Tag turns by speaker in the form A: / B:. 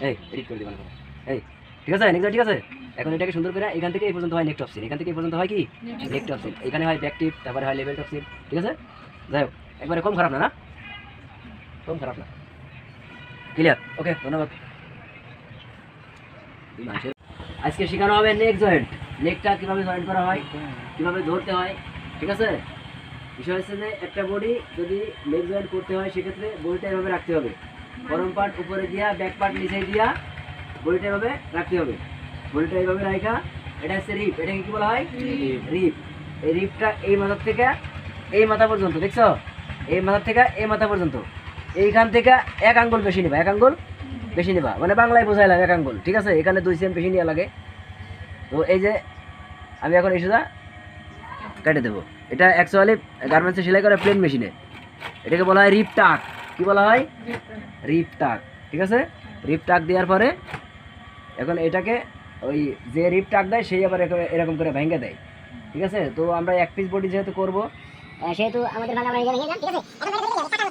A: এই এডিট করে দিবেন এই ঠিক আছে নেক্সট ঠিক আছে এখন এটাকে সুন্দর করে এখান থেকে এই পর্যন্ত হয় নেক টপ সিন এখান থেকে এই পর্যন্ত হয় কি নেক টপ সিন এখানে হয় ব্যাক টিপ তারপরে হয় লেভেল টপ সিন ঠিক আছে যাই হোক একবারে কম খারাপ না না কম খারাপ না ক্লিয়ার ওকে ধন্যবাদ আজকে শেখানো হবে নেক জয়েন্ট নেকটা কিভাবে জয়েন্ট করা হয় কিভাবে ধরতে হয় ঠিক আছে বিষয় হচ্ছে যে একটা বডি যদি লেগ জয়েন্ট করতে হয় সেক্ষেত্রে বডিটা এভাবে রাখতে হবে গরম পার্ট উপরে দিয়া ব্যাক পার্ট নিচে দিয়া বডিটা এভাবে রাখতে হবে বডিটা এইভাবে রাখা এটা হচ্ছে রিপ এটাকে কি বলা হয় রিপ এই রিপটা এই মাথা থেকে এই মাথা পর্যন্ত দেখছো এই মাথা থেকে এই মাথা পর্যন্ত এইখান থেকে এক আঙ্গুল বেশি নেবা এক আঙ্গুল বেশি নেবা মানে বাংলায় বোঝাইলাম এক আঙ্গুল ঠিক আছে এখানে 2 সেম বেশি নেওয়া লাগে তো এই যে আমি এখন এই সোজা কেটে দেবো এটা অ্যাকচুয়ালি গার্মেন্টসে সেলাই করে প্লেন মেশিনে এটাকে বলা হয় রিপ টাক কি বলা হয় রিপ টাক ঠিক আছে রিপ টাক দেওয়ার পরে এখন এটাকে ওই যে রিপ টাক দেয় সেই আবার এরকম করে ভেঙে দেয় ঠিক আছে তো আমরা এক পিস বডি যেহেতু করবো
B: সেহেতু আমাদের ভাঙা ভেঙে যাবে ঠিক আছে